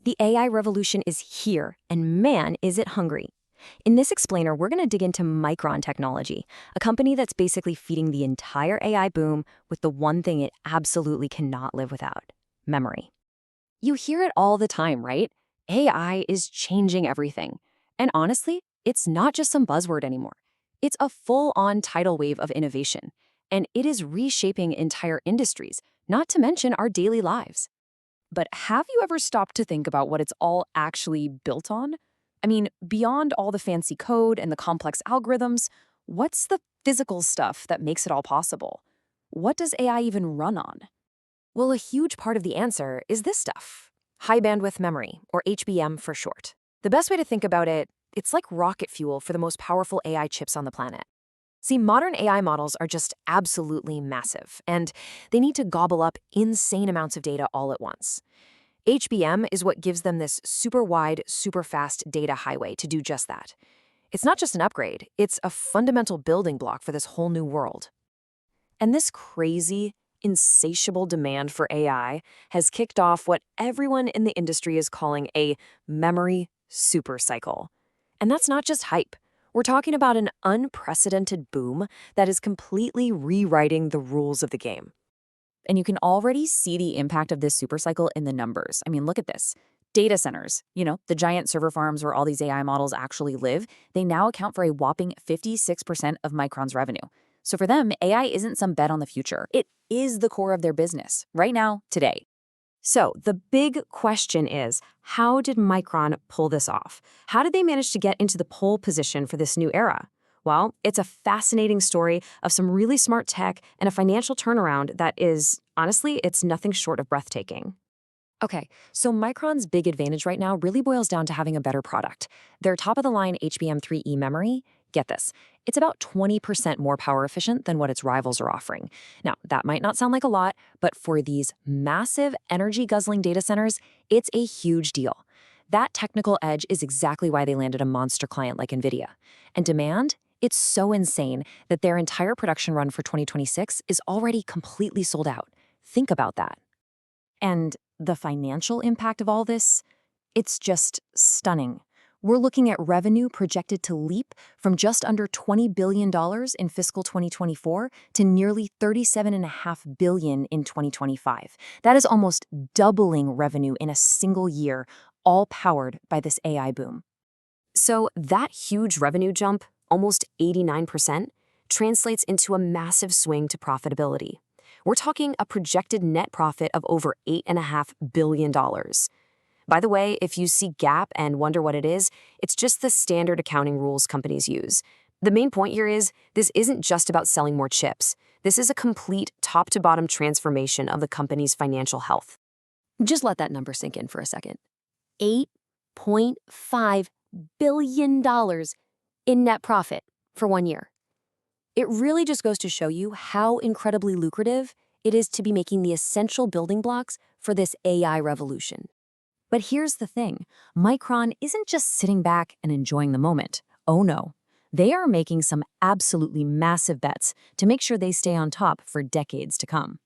The AI revolution is here, and man, is it hungry. In this explainer, we're going to dig into Micron Technology, a company that's basically feeding the entire AI boom with the one thing it absolutely cannot live without: memory. You hear it all the time, right? AI is changing everything. And honestly, it's not just some buzzword anymore. It's a full-on tidal wave of innovation, and it is reshaping entire industries, not to mention our daily lives. But have you ever stopped to think about what it's all actually built on? I mean, beyond all the fancy code and the complex algorithms, what's the physical stuff that makes it all possible? What does AI even run on? Well, a huge part of the answer is this stuff: high bandwidth memory, or HBM for short. The best way to think about it, it's like rocket fuel for the most powerful AI chips on the planet. See, modern AI models are just absolutely massive, and they need to gobble up insane amounts of data all at once. HBM is what gives them this super wide, super fast data highway to do just that. It's not just an upgrade, it's a fundamental building block for this whole new world. And this crazy, insatiable demand for AI has kicked off what everyone in the industry is calling a memory supercycle. And that's not just hype. We're talking about an unprecedented boom that is completely rewriting the rules of the game. And you can already see the impact of this supercycle in the numbers. I mean, look at this. Data centers, the giant server farms where all these AI models actually live, they now account for a whopping 56% of Micron's revenue. So for them, AI isn't some bet on the future. It is the core of their business, right now, today. So the big question is, how did Micron pull this off? How did they manage to get into the pole position for this new era? Well, it's a fascinating story of some really smart tech and a financial turnaround that is, honestly, it's nothing short of breathtaking. Okay, so Micron's big advantage right now really boils down to having a better product. Their top-of-the-line HBM3E memory, get this, it's about 20% more power efficient than what its rivals are offering. Now, that might not sound like a lot, but for these massive energy-guzzling data centers, it's a huge deal. That technical edge is exactly why they landed a monster client like NVIDIA. And demand? It's so insane that their entire production run for 2026 is already completely sold out. Think about that. And the financial impact of all this? It's just stunning. We're looking at revenue projected to leap from just under $20 billion in fiscal 2024 to nearly $37.5 billion in 2025. That is almost doubling revenue in a single year, all powered by this AI boom. So that huge revenue jump, almost 89%, translates into a massive swing to profitability. We're talking a projected net profit of over $8.5 billion. By the way, if you see GAAP and wonder what it is, it's just the standard accounting rules companies use. The main point here is, this isn't just about selling more chips. This is a complete top-to-bottom transformation of the company's financial health. Just let that number sink in for a second. $8.5 billion in net profit for 1 year. It really just goes to show you how incredibly lucrative it is to be making the essential building blocks for this AI revolution. But here's the thing, Micron isn't just sitting back and enjoying the moment. Oh no, they are making some absolutely massive bets to make sure they stay on top for decades to come.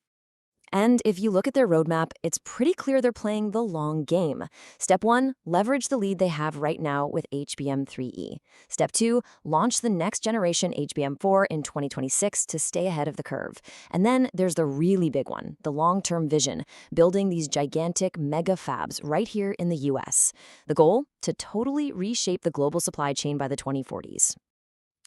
And if you look at their roadmap, it's pretty clear they're playing the long game. Step 1, leverage the lead they have right now with HBM3E. Step 2, launch the next generation HBM4 in 2026 to stay ahead of the curve. And then there's the really big one, the long-term vision, building these gigantic mega fabs right here in the US. The goal? To totally reshape the global supply chain by the 2040s.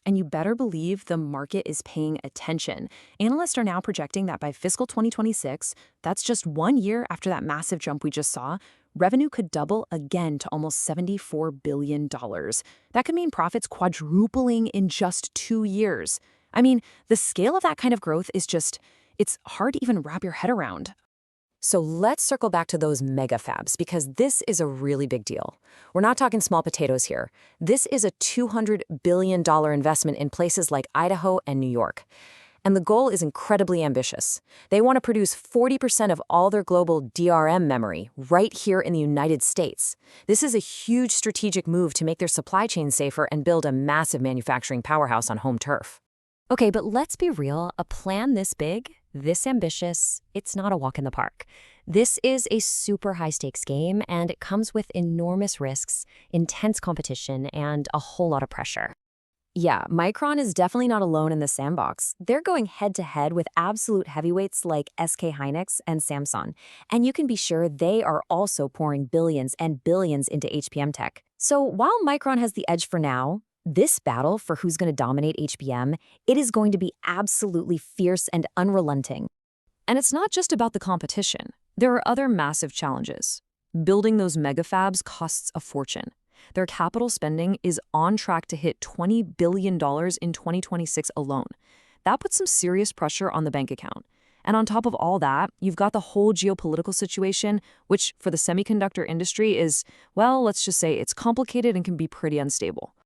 And you better believe the market is paying attention. Analysts are now projecting that by fiscal 2026, that's just 1 year after that massive jump we just saw, revenue could double again to almost $74 billion. That could mean profits quadrupling in just 2 years. I mean, the scale of that kind of growth is just, it's hard to even wrap your head around. So let's circle back to those mega fabs, because this is a really big deal. We're not talking small potatoes here. This is a $200 billion investment in places like Idaho and New York. And the goal is incredibly ambitious. They want to produce 40% of all their global DRM memory right here in the United States. This is a huge strategic move to make their supply chain safer and build a massive manufacturing powerhouse on home turf. Okay, but let's be real, a plan this big, This ambitious, it's not a walk in the park. This is a super high-stakes game, and it comes with enormous risks, intense competition, and a whole lot of pressure. Yeah, Micron is definitely not alone in the sandbox. They're going head-to-head with absolute heavyweights like SK Hynix and Samsung, and you can be sure they are also pouring billions and billions into HBM tech. So while Micron has the edge for now, this battle for who's going to dominate HBM, it is going to be absolutely fierce and unrelenting. And it's not just about the competition. There are other massive challenges. Building those megafabs costs a fortune. Their capital spending is on track to hit $20 billion in 2026 alone. That puts some serious pressure on the bank account. And on top of all that, you've got the whole geopolitical situation, which for the semiconductor industry is, well, let's just say it's complicated and can be pretty unstable.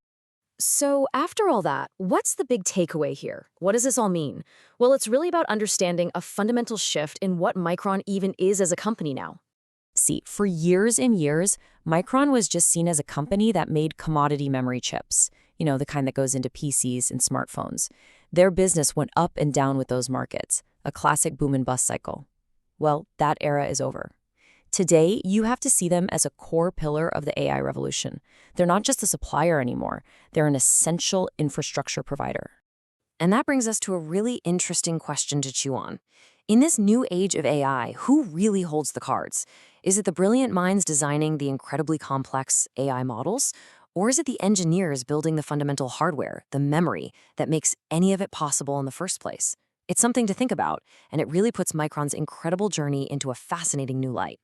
So after all that, what's the big takeaway here? What does this all mean? Well, it's really about understanding a fundamental shift in what Micron even is as a company now. See, for years and years, Micron was just seen as a company that made commodity memory chips, the kind that goes into PCs and smartphones. Their business went up and down with those markets, a classic boom and bust cycle. Well, that era is over. Today, you have to see them as a core pillar of the AI revolution. They're not just a supplier anymore, they're an essential infrastructure provider. And that brings us to a really interesting question to chew on. In this new age of AI, who really holds the cards? Is it the brilliant minds designing the incredibly complex AI models? Or is it the engineers building the fundamental hardware, the memory, that makes any of it possible in the first place? It's something to think about, and it really puts Micron's incredible journey into a fascinating new light.